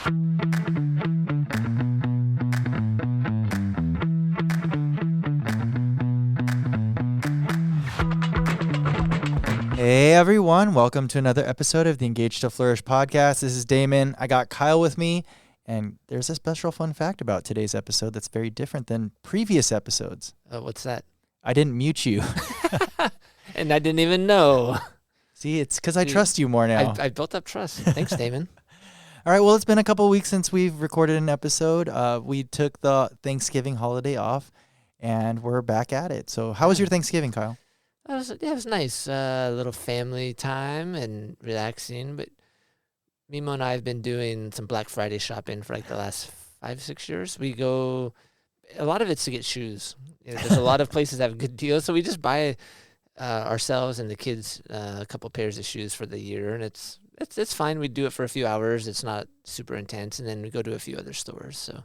Hey everyone, welcome to another episode of the Engage to Flourish podcast. This is Damon. I got Kyle with me, and there's a special fun fact about today's episode that's very different than previous episodes. What's that? I didn't mute you. And I didn't even know. See, it's because I trust you more now. I built up trust. Thanks, Damon. All right, well, it's been a couple of weeks since we've recorded an episode. We took the Thanksgiving holiday off, and we're back at it. So how was your Thanksgiving, Kyle? It was nice. A little family time and relaxing. But Mimo and I have been doing some Black Friday shopping for like the last 5-6 years. We go, a lot of it's to get shoes. There's a lot of places that have good deals. So we just buy ourselves and the kids a couple pairs of shoes for the year. And it's fine. We do it for a few hours. It's not super intense. And then we go to a few other stores. So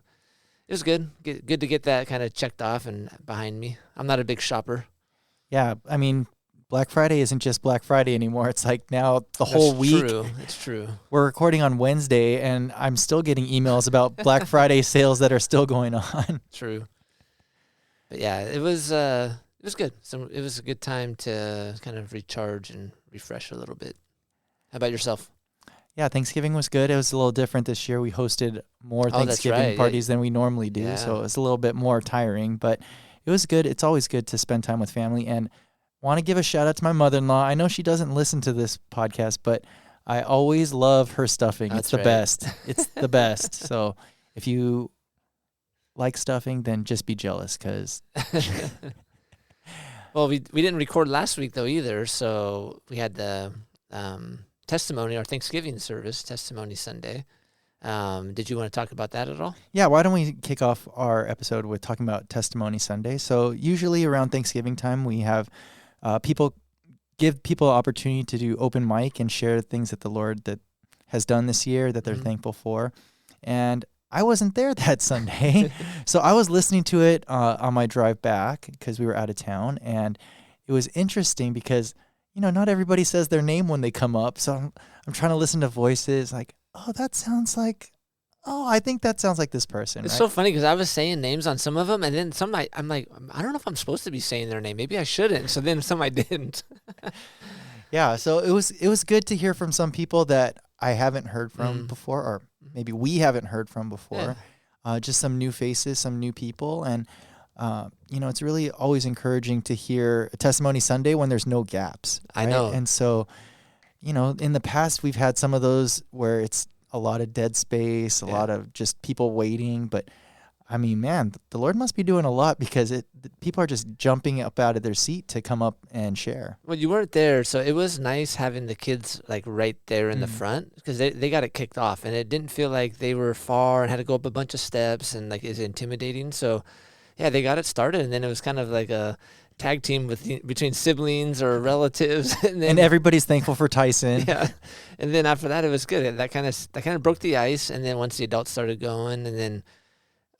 it was good. Good to get that kind of checked off and behind me. I'm not a big shopper. Yeah, I mean, Black Friday isn't just Black Friday anymore. It's like now the whole week. It's true. We're recording on Wednesday, and I'm still getting emails about Black Friday sales that are still going on. True. But yeah, it was good. So it was a good time to kind of recharge and refresh a little bit. How about yourself? Yeah, Thanksgiving was good. It was a little different this year. We hosted more Thanksgiving parties than we normally do, so it was a little bit more tiring, but it was good. It's always good to spend time with family, and want to give a shout out to my mother-in-law. I know she doesn't listen to this podcast, but I always love her stuffing. It's the best. It's the best. So if you like stuffing, then just be jealous because. Well, we didn't record last week though either, so we had the testimony, our Thanksgiving service, Testimony Sunday. Did you want to talk about that at all? Yeah, why don't we kick off our episode with talking about Testimony Sunday? So usually around Thanksgiving time, we have give people an opportunity to do open mic and share things that the Lord that has done this year that they're thankful for. And I wasn't there that Sunday, so I was listening to it on my drive back because we were out of town, and it was interesting because not everybody says their name when they come up. So I'm trying to listen to voices like, oh, I think that sounds like this person. It's so funny because I was saying names on some of them, and then some I'm like, I don't know if I'm supposed to be saying their name. Maybe I shouldn't. So then some I didn't. Yeah, so it was good to hear from some people that I haven't heard from before, or maybe we haven't heard from before. Yeah. Just some new faces, some new people, and it's really always encouraging to hear a Testimony Sunday when there's no gaps. Right? I know, and so. In the past, we've had some of those where it's a lot of dead space, a lot of just people waiting. But, I mean, man, the Lord must be doing a lot because people are just jumping up out of their seat to come up and share. Well, you weren't there, so it was nice having the kids, like, right there in the front because they got it kicked off. And it didn't feel like they were far and had to go up a bunch of steps and, like, it's intimidating. So, yeah, they got it started, and then it was kind of like a tag team between siblings or relatives, and everybody's thankful for Tyson. Yeah, and then after that, it was good. That kind of broke the ice, and then once the adults started going, and then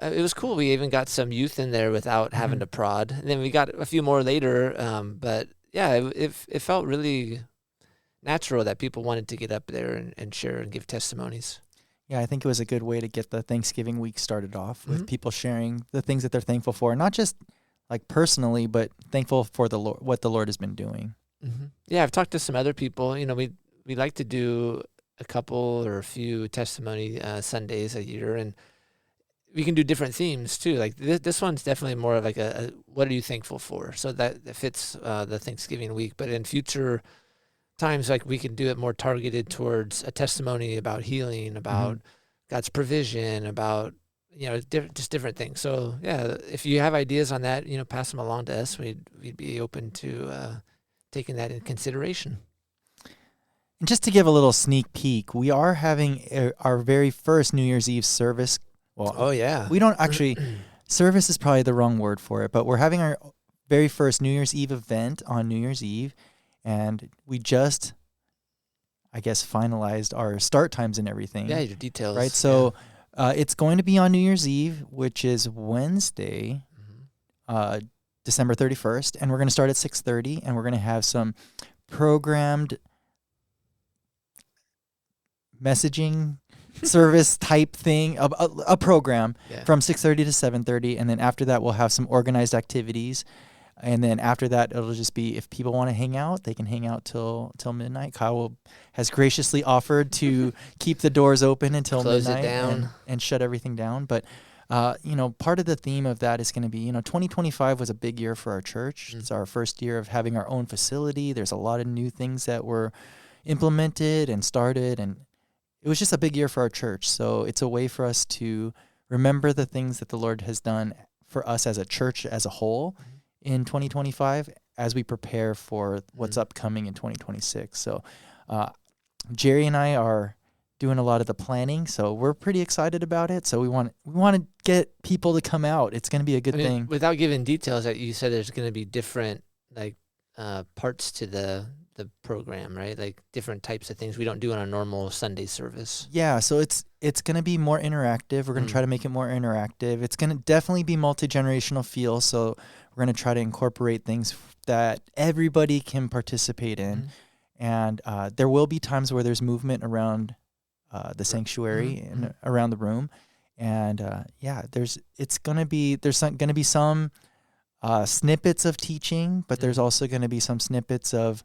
it was cool. We even got some youth in there without having to prod, and then we got a few more later. But yeah, it felt really natural that people wanted to get up there and share and give testimonies. Yeah, I think it was a good way to get the Thanksgiving week started off with people sharing the things that they're thankful for, not just like personally, but thankful for the Lord, what the Lord has been doing. Mm-hmm. Yeah, I've talked to some other people. We like to do a couple or a few testimony Sundays a year, and we can do different themes too. Like this one's definitely more of like a what are you thankful for? So that fits the Thanksgiving week. But in future times, like we can do it more targeted towards a testimony about healing, about God's provision, about just different things. So yeah, if you have ideas on that, pass them along to us. We'd be open to taking that in consideration. And just to give a little sneak peek, we are having our very first New Year's Eve service. Well, we don't actually. Service is probably the wrong word for it, but we're having our very first New Year's Eve event on New Year's Eve, and we just, I guess, finalized our start times and everything. Yeah, your details. Right, so. Yeah. It's going to be on New Year's Eve, which is Wednesday, December 31st, and we're going to start at 6:30, and we're going to have some programmed messaging service type thing, a program Yeah. from 6:30 to 7:30, and then after that we'll have some organized activities, and then after that it'll just be if people want to hang out, they can hang out till midnight. Has graciously offered to keep the doors open until Close it midnight down. and shut everything down. But part of the theme of that is going to be 2025 was a big year for our church. It's our first year of having our own facility. There's a lot of new things that were implemented and started, and it was just a big year for our church. So it's a way for us to remember the things that the Lord has done for us as a church as a whole in 2025 as we prepare for what's upcoming in 2026. So Jerry and I are doing a lot of the planning, so we're pretty excited about it. So we want to get people to come out. It's going to be a good thing. Without giving details, that you said there's going to be different parts to the program, right? Like different types of things we don't do in a normal Sunday service. Yeah, so it's going to be more interactive. We're going to try to make it more interactive. It's going to definitely be multi-generational feel, so we're going to try to incorporate things that everybody can participate in. And there will be times where there's movement around the sanctuary and around the room. And there's going to be some snippets of teaching, but there's also going to be some snippets of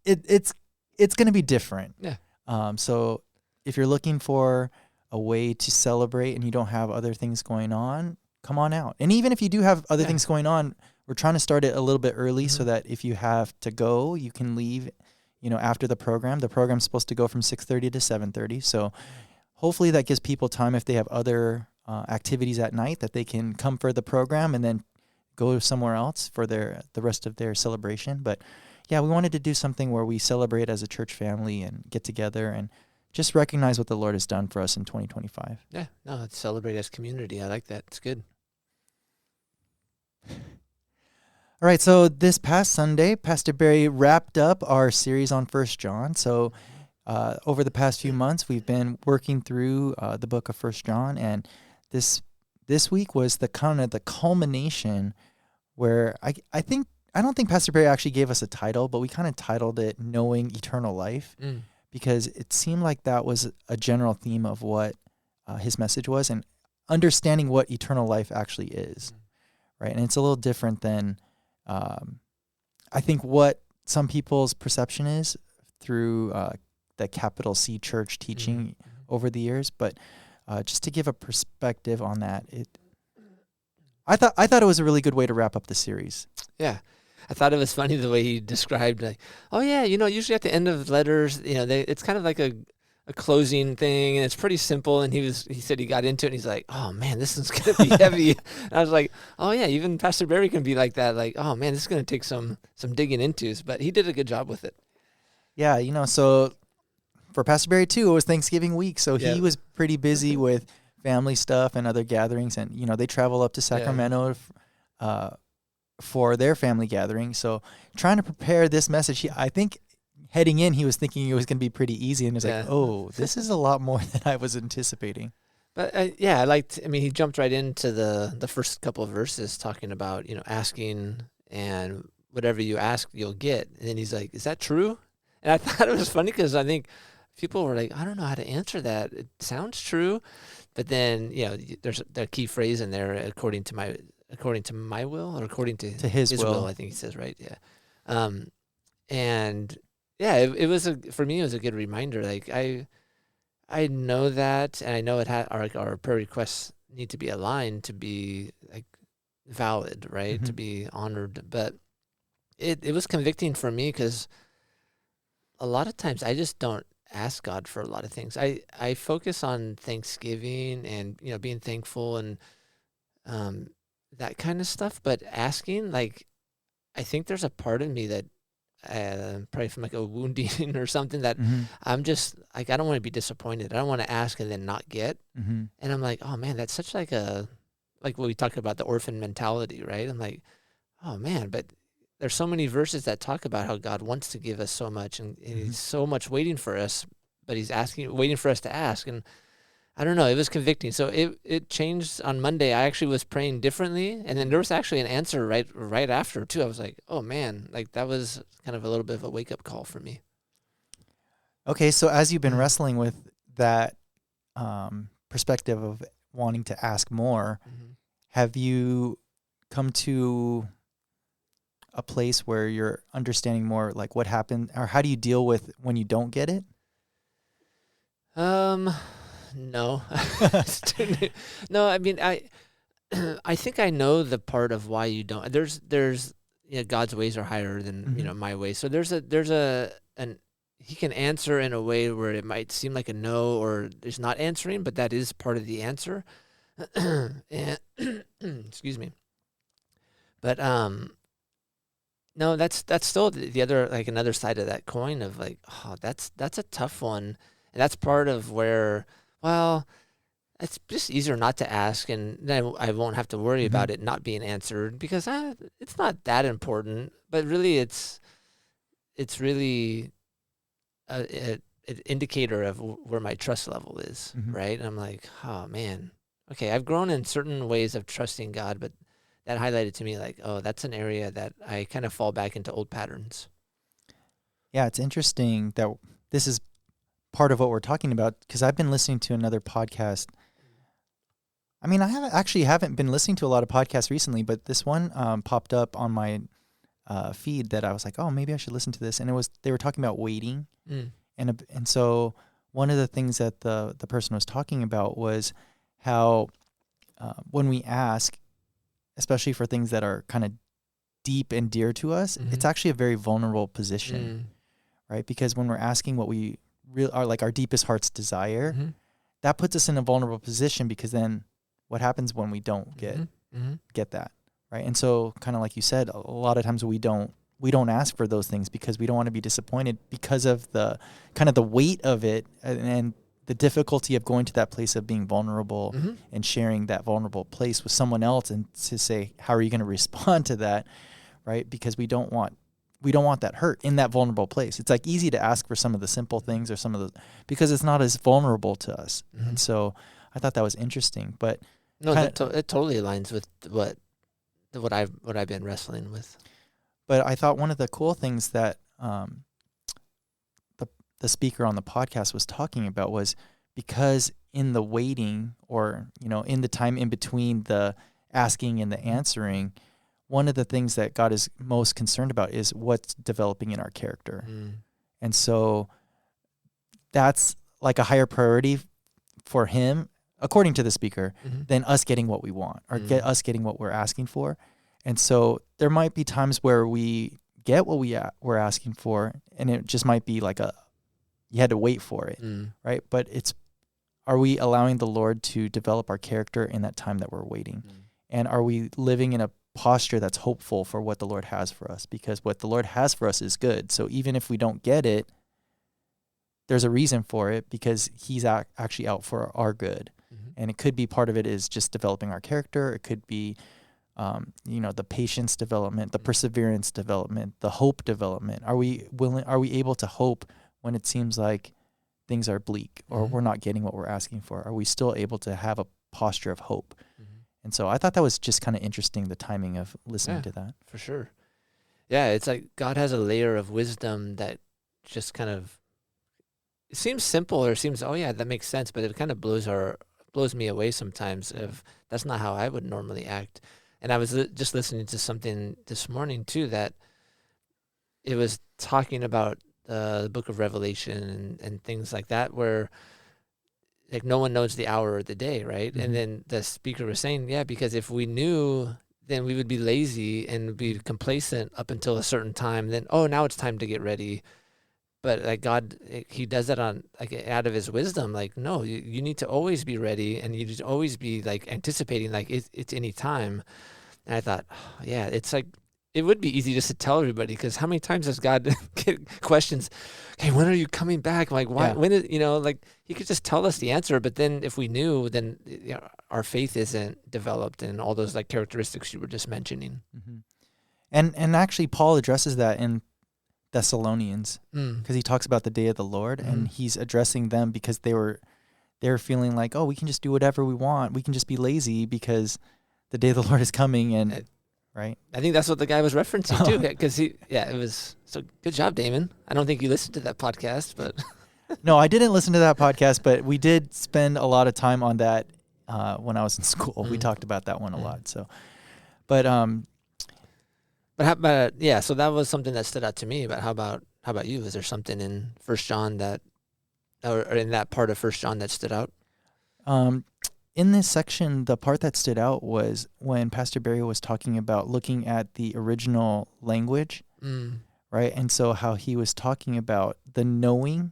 it's going to be different. Yeah. So if you're looking for a way to celebrate and you don't have other things going on, come on out. And even if you do have other things going on, we're trying to start it a little bit early so that if you have to go, you can leave, after the program. The program's supposed to go from 6:30 to 7:30. So hopefully that gives people time if they have other activities at night that they can come for the program and then go somewhere else for the rest of their celebration. But yeah, we wanted to do something where we celebrate as a church family and get together and just recognize what the Lord has done for us in 2025. Yeah, no, let's celebrate as community. I like that. It's good. All right, so this past Sunday, Pastor Barry wrapped up our series on 1 John. So over the past few months, we've been working through the book of 1 John, and this week was the culmination where I don't think Pastor Barry actually gave us a title, but we kind of titled it Knowing Eternal Life because it seemed like that was a general theme of what his message was and understanding what eternal life actually is, right? And it's a little different than I think what some people's perception is through the capital C church teaching over the years, but just to give a perspective on that, I thought it was a really good way to wrap up the series. Yeah. I thought it was funny the way he described, like, oh yeah, usually at the end of letters, it's kind of like a closing thing, and it's pretty simple. And he said he got into it, and he's like, oh man, this is gonna be heavy. And I was like, oh yeah, even Pastor Barry can be like that. Like, oh man, this is gonna take some digging into. But he did a good job with it. Yeah, so for Pastor Barry too, it was Thanksgiving week, so he was pretty busy with family stuff and other gatherings, and they travel up to Sacramento for their family gathering. So trying to prepare this message, I think heading in, he was thinking it was going to be pretty easy, and it was like, oh, this is a lot more than I was anticipating. But he jumped right into the first couple of verses talking about, asking, and whatever you ask, you'll get. And then he's like, is that true? And I thought it was funny because I think people were like, I don't know how to answer that. It sounds true. But then, there's the key phrase in there, according to my will, or according to his will, I think he says, right? Yeah. And yeah, it was for me, it was a good reminder. Like I know that, and I know our prayer requests need to be aligned to be like valid, right? To be honored. But it was convicting for me because a lot of times I just don't ask God for a lot of things. I focus on Thanksgiving and being thankful and that kind of stuff. But asking, like, I think there's a part of me that probably from like a wounding or something that I'm just like, I don't want to be disappointed. I don't want to ask and then not get. And I'm like, oh man, that's such like what we talked about, the orphan mentality, right? I'm like, oh man, but there's so many verses that talk about how God wants to give us so much, and he's so much waiting for us, but he's waiting for us to ask. And I don't know, it was convicting. So it changed on Monday. I actually was praying differently, and then there was actually an answer right after too. I was like, oh man, like that was kind of a little bit of a wake up call for me. Okay, so as you've been Mhm. wrestling with that perspective of wanting to ask more, Mhm. have you come to a place where you're understanding more like what happened, or how do you deal with when you don't get it? Um, no. No, I mean, I think I know the part of why you don't. There's God's ways are higher than Mm-hmm. my ways. So there's a an he can answer in a way where it might seem like a no or there's not answering, but that is part of the answer. And excuse me. But no, that's still the other, like, another side of that coin of like, oh, that's a tough one, and that's part of where, well, it's just easier not to ask, and then I won't have to worry Mm-hmm. about it not being answered because it's not that important. But really, it's really an indicator of where my trust level is, Mm-hmm. right? And I'm like, oh man, okay, I've grown in certain ways of trusting God, but that highlighted to me like, oh, that's an area that I kind of fall back into old patterns. Yeah, it's interesting that this is part of what we're talking about because I've been listening to another podcast. I mean, haven't been listening to a lot of podcasts recently, but this one popped up on my feed that I was like, oh, maybe I should listen to this. And they were talking about waiting, Mm. and so one of the things that the person was talking about was how when we ask, especially for things that are kind of deep and dear to us, it's Mm-hmm. actually a very vulnerable position, Mm. right? Because when we're asking what we real are like our deepest heart's desire, Mm-hmm. that puts us in a vulnerable position because then what happens when we don't Mm-hmm. Mm-hmm. get that, right? And so kind of like you said, a lot of times we don't ask for those things because we don't want to be disappointed because of the kind of the weight of it and the difficulty of going to that place of being vulnerable Mm-hmm. and sharing that vulnerable place with someone else and to say how are you going to respond to that, right? Because we don't want that hurt in that vulnerable place. It's like easy to ask for some of the simple things or some of the because it's not as vulnerable to us. Mm-hmm. And so I thought that was interesting, but No, kind of, it totally aligns with what I've been wrestling with. but I thought one of the cool things that the the speaker on the podcast was talking about was because in the waiting or in the time in between the asking and the answering, one of the things that God is most concerned about is what's developing in our character. Mm. And so that's like a higher priority for him, according to the speaker, Mm-hmm. than us getting what we want or Mm. us getting what we're asking for. And so there might be times where we get what we're asking for, and it just might be like you had to wait for it, Mm. right? But are we allowing the Lord to develop our character in that time that we're waiting? Mm. And are we living in a posture that's hopeful for what the Lord has for us? Because what the Lord has for us is good. So even if we don't get it, there's a reason for it because he's actually out for our good. Mm-hmm. And it could be part of it is just developing our character. It could be, the patience development, the perseverance development, the hope development. Are we able to hope when it seems like things are bleak or Mm-hmm. we're not getting what we're asking for? Are we still able to have a posture of hope? Mm-hmm. And so I thought that was just kind of interesting, the timing of listening Yeah, to that. for sure. Yeah, it's like God has a layer of wisdom that just kind of, it seems simple or seems, oh yeah, that makes sense, but it kind of blows me away sometimes if that's not how I would normally act. And I was just listening to something this morning too that it was talking about the book of Revelation and things like that where like no one knows the hour or the day, right? Mm-hmm. And then the speaker was saying, yeah, because if we knew, then we would be lazy and be complacent up until a certain time. Then, oh, now it's time to get ready. But like God, He does that on like out of His wisdom. Like, no, you need to always be ready, and you need to always be like anticipating, like it's any time. And I thought, oh, yeah, it's like it would be easy just to tell everybody because how many times does God get questions? Okay, when are you coming back? Like, why? Yeah. When is like He could just tell us the answer. But then if we knew, then our faith isn't developed, and all those like characteristics you were just mentioning. Mm-hmm. And actually, Paul addresses that in Thessalonians because he talks about the day of the Lord, and he's addressing them because they're feeling like, oh, we can just do whatever we want. We can just be lazy because the day of the Lord is coming, and right. I think that's what the guy was referencing too, because it was so good job, Damon. I don't think you listened to that podcast, but No, I didn't listen to that podcast, but we did spend a lot of time on that when I was in school. We talked about that one a lot. So, but how about so that was something that stood out to me. But how about you? Is there something in First John that, or in that part of First John that stood out? In this section, the part that stood out was when Pastor Barry was talking about looking at the original language, right? And so how he was talking about the knowing,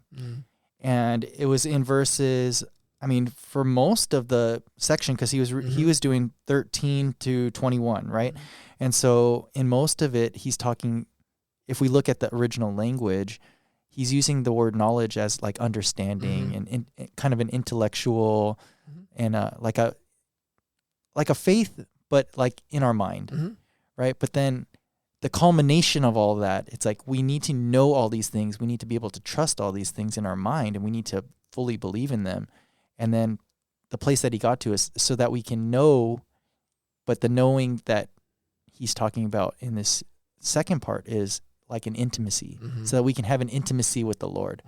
and it was in verses, I mean, for most of the section, because he was doing 13 to 21, right? And so in most of it, he's talking, if we look at the original language, he's using the word knowledge as like understanding and kind of an intellectual and like a faith, but like in our mind, right? But then the culmination of all that, it's like we need to know all these things. We need to be able to trust all these things in our mind, and we need to fully believe in them. And then the place that he got to is so that we can know, but the knowing that he's talking about in this second part is like an intimacy, so that we can have an intimacy with the Lord.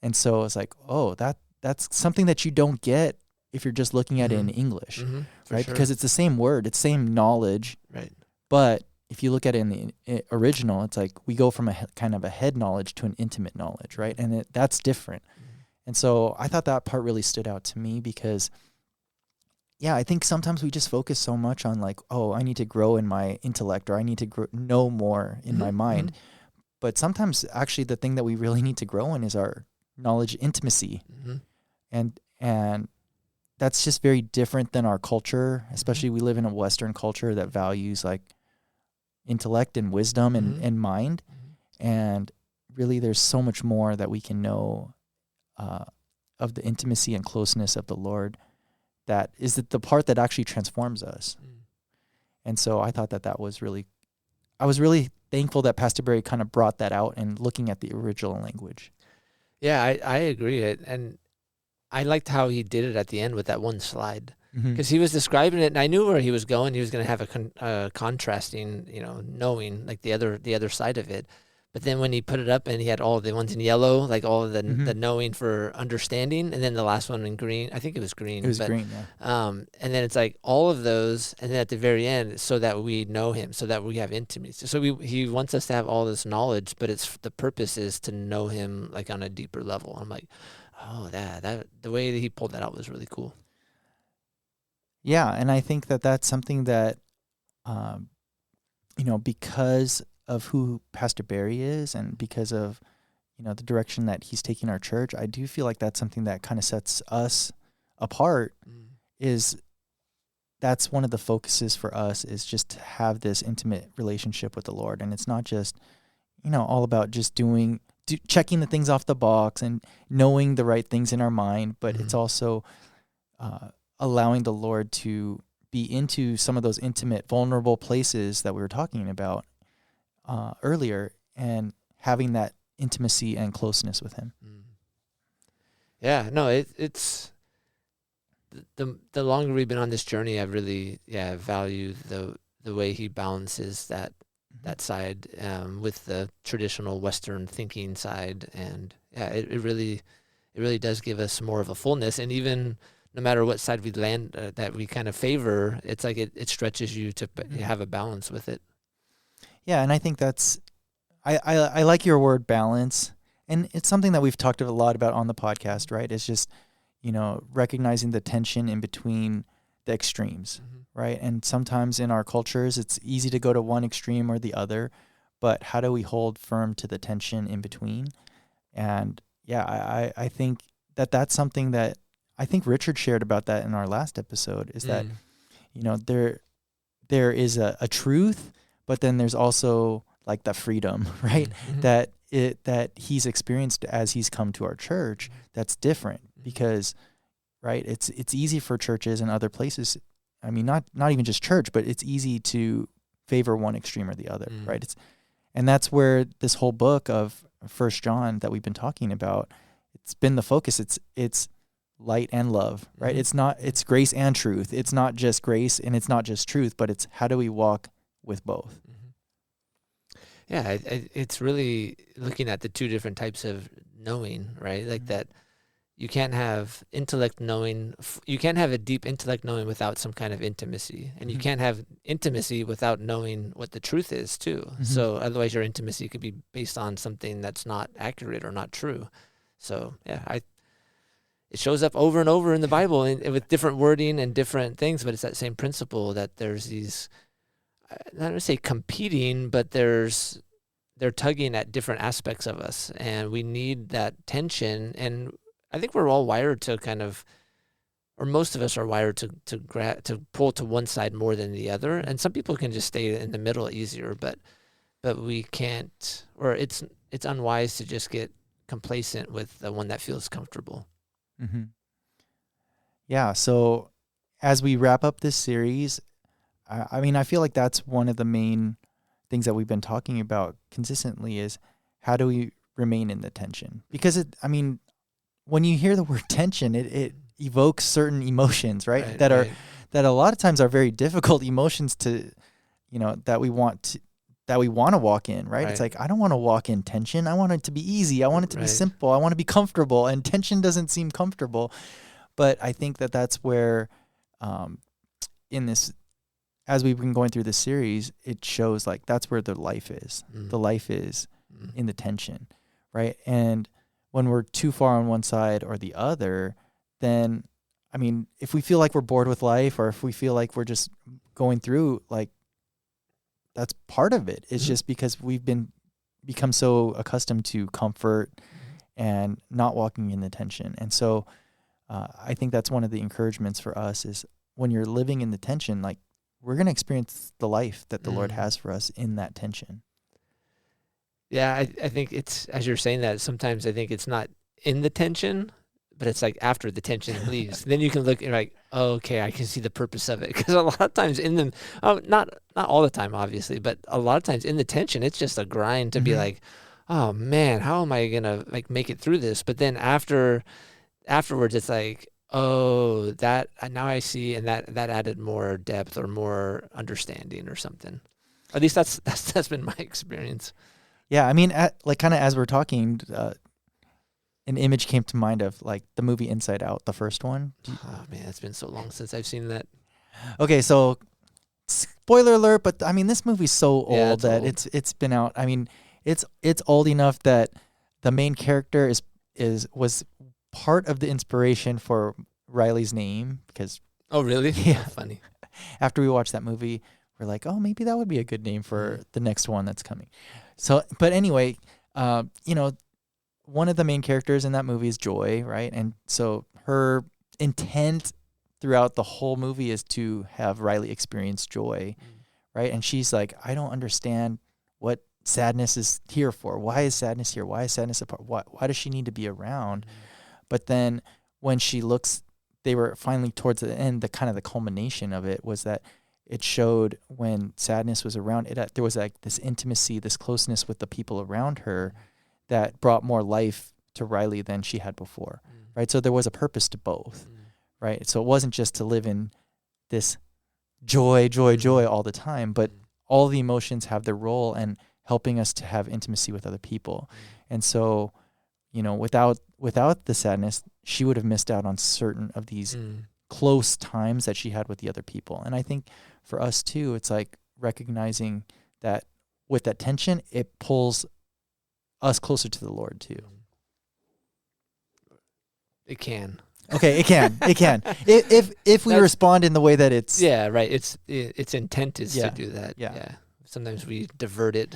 And so it's like, oh, that's something that you don't get if you're just looking at it in English, right? Sure. Because it's the same word, it's same knowledge, right? But if you look at it in the original, it's like we go from a kind of a head knowledge to an intimate knowledge, right? And that's different. And so I thought that part really stood out to me because, yeah, I think sometimes we just focus so much on like, oh, I need to grow in my intellect, or I need to know more in my mind. But sometimes actually the thing that we really need to grow in is our knowledge intimacy. And that's just very different than our culture, especially we live in a Western culture that values like intellect and wisdom and mind. And really there's so much more that we can know of the intimacy and closeness of the Lord. That is the part that actually transforms us. And so I thought that was really, I was really thankful that Pastor Barry kind of brought that out and looking at the original language. Yeah, I agree. And I liked how he did it at the end with that one slide, because he was describing it and I knew where he was going. He was going to have a contrasting, knowing like the other side of it. But then when he put it up and he had all the ones in yellow, like all of the knowing for understanding, and then the last one in green, I think it was green. It was green, yeah. And then it's like all of those, and then at the very end, so that we know him, so that we have intimacy. So he wants us to have all this knowledge, but the purpose is to know him like on a deeper level. I'm like, oh, that the way that he pulled that out was really cool. Yeah, and I think that that's something that, because of who Pastor Barry is and because of, the direction that he's taking our church, I do feel like that's something that kind of sets us apart. Is that's one of the focuses for us, is just to have this intimate relationship with the Lord. And it's not just, all about just checking the things off the box and knowing the right things in our mind, but it's also allowing the Lord to be into some of those intimate, vulnerable places that we were talking about earlier, and having that intimacy and closeness with him. Yeah, no, it's the longer we've been on this journey, I've really valued the way he balances that side with the traditional Western thinking side, and it really does give us more of a fullness. And even no matter what side we land that we kind of favor, it's like it stretches you to have a balance with it. Yeah, and I think that's, I like your word balance, and it's something that we've talked a lot about on the podcast, right? It's just, recognizing the tension in between the extremes, right? And sometimes in our cultures, it's easy to go to one extreme or the other, but how do we hold firm to the tension in between? And I think that's something that I think Richard shared about that in our last episode, is that, there is a truth, but then there's also like the freedom, right? That he's experienced as he's come to our church. That's different because, right? It's easy for churches and other places. I mean, not even just church, but it's easy to favor one extreme or the other, right? And that's where this whole book of First John that we've been talking about, it's been the focus. It's light and love, right? It's grace and truth. It's not just grace and it's not just truth, but it's how do we walk with both. Yeah, it's really looking at the two different types of knowing, right? Like Mhm. that you can't have intellect knowing, you can't have a deep intellect knowing without some kind of intimacy. And you Mhm. can't have intimacy without knowing what the truth is, too. Mhm. So otherwise, your intimacy could be based on something that's not accurate or not true. So, yeah, it shows up over and over in the Bible and with different wording and different things, but it's that same principle that there's these, not going to say competing, but they're tugging at different aspects of us, and we need that tension. And I think we're all wired to kind of, or most of us are wired to pull to one side more than the other. And some people can just stay in the middle easier, but we can't, or it's unwise to just get complacent with the one that feels comfortable. Mhm. Yeah. So as we wrap up this series, I mean, I feel like that's one of the main things that we've been talking about consistently is how do we remain in the tension? Because I mean, when you hear the word tension, it evokes certain emotions, right? That are that a lot of times are very difficult emotions to, that we want to walk in, right? It's like, I don't want to walk in tension. I want it to be easy. I want it to be simple. I want to be comfortable, and tension doesn't seem comfortable. But I think that that's where, in this, as we've been going through this series, it shows like that's where the life is. The life is in the tension, right? And when we're too far on one side or the other, then, I mean, if we feel like we're bored with life, or if we feel like we're just going through, like, that's part of it. It's just because we've become so accustomed to comfort and not walking in the tension. And so I think that's one of the encouragements for us is when you're living in the tension, like, we're going to experience the life that the Lord has for us in that tension. Yeah, I think it's, as you're saying that, sometimes I think it's not in the tension, but it's like after the tension leaves. Then you can look and like, oh, okay, I can see the purpose of it. Because a lot of times in them, not all the time, obviously, but a lot of times in the tension, it's just a grind to be like, oh man, how am I gonna like make it through this? But then afterwards, it's like, oh, that now I see, and that added more depth or more understanding or something. At least that's been my experience. Yeah, I mean, like, kind of as we're talking, an image came to mind of like the movie Inside Out, the first one. Oh man, it's been so long since I've seen that. Okay, so spoiler alert, but I mean, this movie's so old that old. it's been out. I mean, it's old enough that the main character was part of the inspiration for Riley's name, because Oh really? Yeah. Funny. After we watched that movie, we're like, oh, maybe that would be a good name for the next one that's coming. So, but anyway, one of the main characters in that movie is Joy, right? And so her intent throughout the whole movie is to have Riley experience joy, right? And she's like, I don't understand what sadness is here for. Why is sadness here? Why is sadness a part? Why does she need to be around? But then when she looks, they were finally towards the end, the kind of the culmination of it was that it showed when sadness was around it, there was like this intimacy, this closeness with the people around her that brought more life to Riley than she had before, right? So there was a purpose to both, right? So it wasn't just to live in this joy all the time, but all the emotions have their role in helping us to have intimacy with other people. And so, without the sadness, she would have missed out on certain of these close times that she had with the other people. And I think for us too, it's like recognizing that with that tension, it pulls us closer to the Lord too. It can. Okay, it can. If we respond in the way that it's right. Its intent is to do that. Yeah. Sometimes we divert it.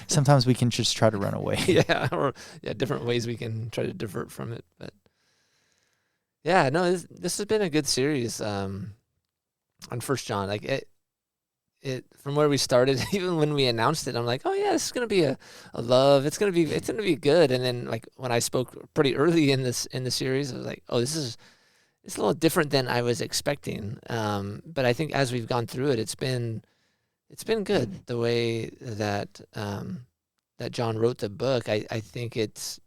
Sometimes we can just try to run away. Or different ways we can try to divert from it. But yeah, no, this has been a good series on 1 John. Like it from where we started, even when we announced it, I'm like, oh yeah, this is gonna be a love. It's gonna be good. And then like when I spoke pretty early in the series, I was like, oh, it's a little different than I was expecting. But I think as we've gone through it, it's been good the way that that John wrote the book. I think it's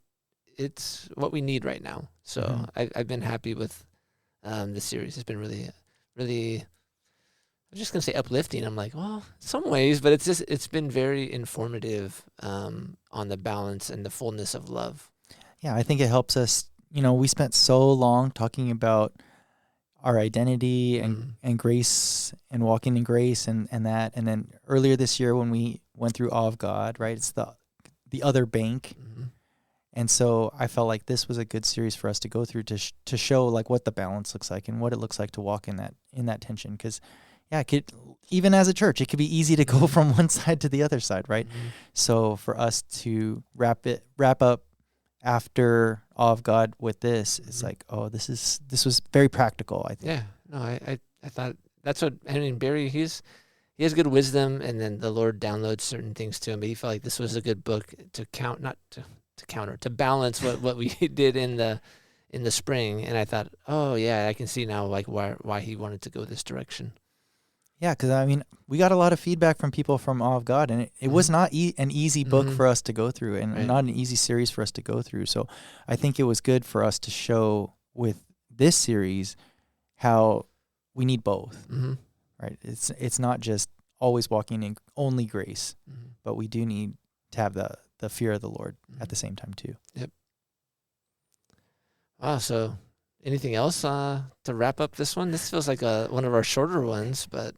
what we need right now. So I've been happy with the series. It's been really. I'm just gonna say uplifting. I'm like, well, some ways, but it's been very informative on the balance and the fullness of love. yeah, I think it helps us. We spent so long talking about our identity and grace and walking in grace and that. And then earlier this year when we went through Awe of God, right, it's the other bank. Mm-hmm. And so I felt like this was a good series for us to go through to show like what the balance looks like and what it looks like to walk in that tension. Because even as a church, it could be easy to go from one side to the other side, right? Mm-hmm. So for us to wrap up after Awe of God with this, it's like, oh, this was very practical, I think. Yeah, no, I thought that's what, Barry, he has good wisdom, and then the Lord downloads certain things to him, but he felt like this was a good book to to balance what we did in the spring. And I thought, oh yeah, I can see now like why he wanted to go this direction. Yeah, because we got a lot of feedback from people from Awe of God, and it was not an easy book for us to go through, and not an easy series for us to go through. So I think it was good for us to show with this series how we need both, right? It's not just always walking in only grace, but we do need to have the fear of the Lord at the same time too. Yep. Wow. So anything else to wrap up this one? This feels like one of our shorter ones, but.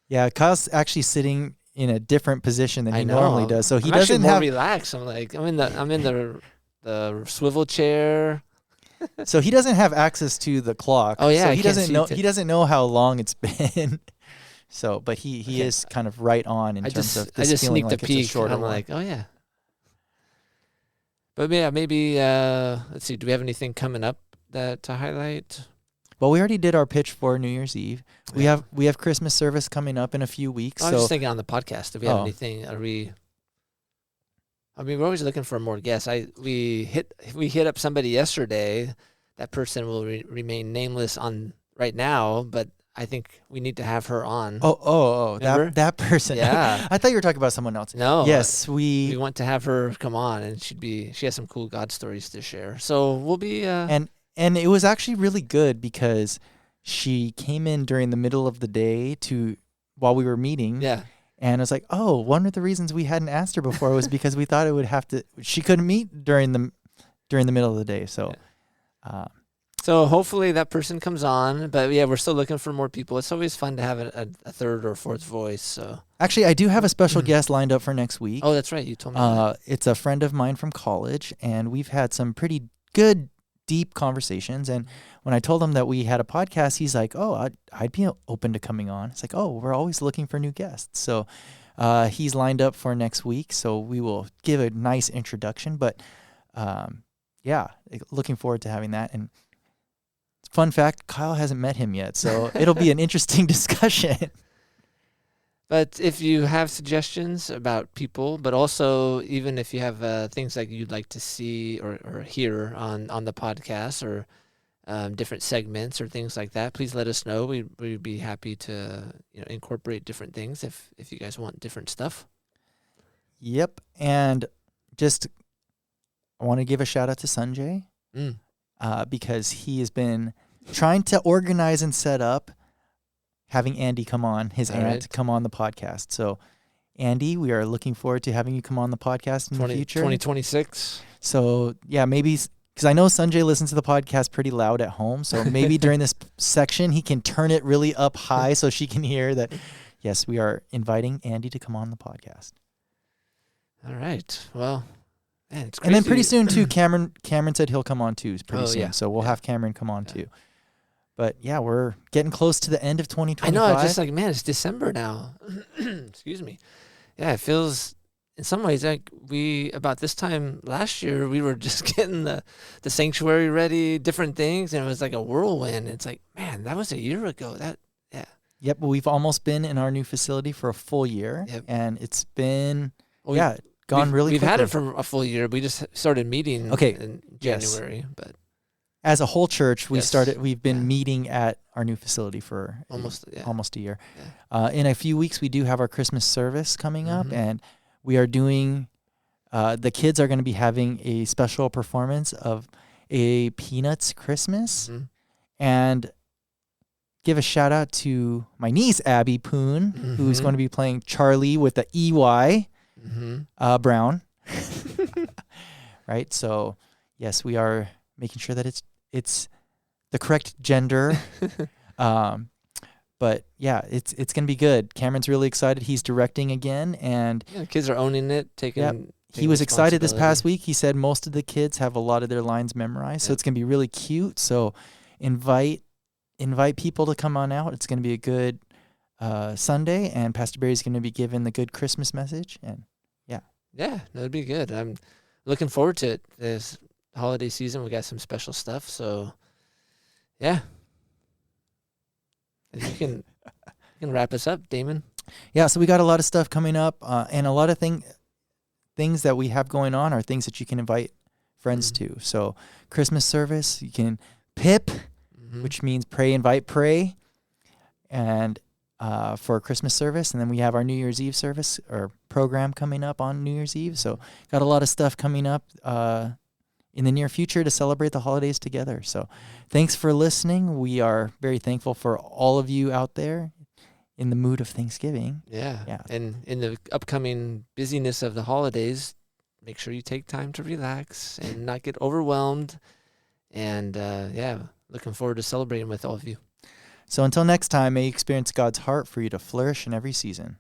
Yeah, Kyle's actually sitting in a different position than he know. normally does. So he I'm doesn't more have relaxed. I'm in the swivel chair. So he doesn't have access to the clock. Oh yeah, so he doesn't know how long it's been. So, but he is kind of right on in terms of this I just feeling sneaked like a it's a peek. shorter I'm one. like, oh yeah. But yeah, maybe let's see. Do we have anything coming up to highlight? Well, we already did our pitch for New Year's Eve. We have Christmas service coming up in a few weeks. I was just thinking on the podcast. If we have anything, we're always looking for more guests. We hit up somebody yesterday. That person will remain nameless on right now, but I think we need to have her on. That person. Yeah. I thought you were talking about someone else. No. Yes, we want to have her come on, and she has some cool God stories to share. So we'll be And it was actually really good because she came in during the middle of the day while we were meeting. Yeah. And I was like, oh, one of the reasons we hadn't asked her before was because we thought she couldn't meet during the middle of the day. So, so hopefully that person comes on. But yeah, we're still looking for more people. It's always fun to have a third or fourth voice. So actually, I do have a special guest lined up for next week. Oh, that's right. You told me that. It's a friend of mine from college, and we've had some pretty good, deep conversations. And when I told him that we had a podcast, he's like, oh, I'd be open to coming on. It's like, oh, we're always looking for new guests. So he's lined up for next week. So we will give a nice introduction. But looking forward to having that. And fun fact, Kyle hasn't met him yet. So it'll be an interesting discussion. But if you have suggestions about people, but also even if you have things like you'd like to see or hear on the podcast or different segments or things like that, please let us know. We'd be happy to incorporate different things if you guys want different stuff. Yep. And I want to give a shout out to Sanjay because he has been trying to organize and set up having Andy come on, his aunt, come on the podcast. So, Andy, we are looking forward to having you come on the podcast in the future. 2026. So, yeah, maybe, because I know Sanjay listens to the podcast pretty loud at home, so maybe during this section he can turn it really up high so she can hear that, yes, we are inviting Andy to come on the podcast. All right. Well, man, it's crazy. And then pretty soon, too, Cameron said he'll come on, too, pretty soon. Yeah. So we'll have Cameron come on, too. But yeah, we're getting close to the end of 2025. I know, it's just like, man, it's December now. Excuse me. Yeah, it feels in some ways like about this time last year, we were just getting the sanctuary ready, different things, and it was like a whirlwind. It's like, man, that was a year ago. Yep, but we've almost been in our new facility for a full year, and it's been gone really quickly. We've had it for a full year. We just started meeting in January, but as a whole church, we've been meeting at our new facility for almost a year. Yeah. In a few weeks, we do have our Christmas service coming up, and we are doing, the kids are going to be having a special performance of a Peanuts Christmas. And give a shout out to my niece, Abby Poon, who's going to be playing Charlie with the EY Brown. Right? So, yes, we are making sure that it's the correct gender. But yeah, it's going to be good. Cameron's really excited. He's directing again, and Yeah, kids are owning it, taking he was excited this past responsibility. week. He said most of the kids have a lot of their lines memorized, so Yep. it's going to be really cute. So invite people to come on out. It's going to be a good Sunday, and Pastor Barry's going to be giving the good Christmas message. And Yeah, that'd be good. I'm looking forward to it. This holiday season, we got some special stuff. So, yeah, you can wrap us up, Damon. yeah, so we got a lot of stuff coming up, and a lot of things that we have going on are things that you can invite friends to. So Christmas service, you can PIP, which means pray, invite, pray, and for Christmas service. And then we have our New Year's Eve service or program coming up on New Year's Eve. So got a lot of stuff coming up in the near future to celebrate the holidays together. So thanks for listening. We are very thankful for all of you out there in the mood of Thanksgiving. Yeah. And in the upcoming busyness of the holidays, make sure you take time to relax and not get overwhelmed. And looking forward to celebrating with all of you. So until next time, may you experience God's heart for you to flourish in every season.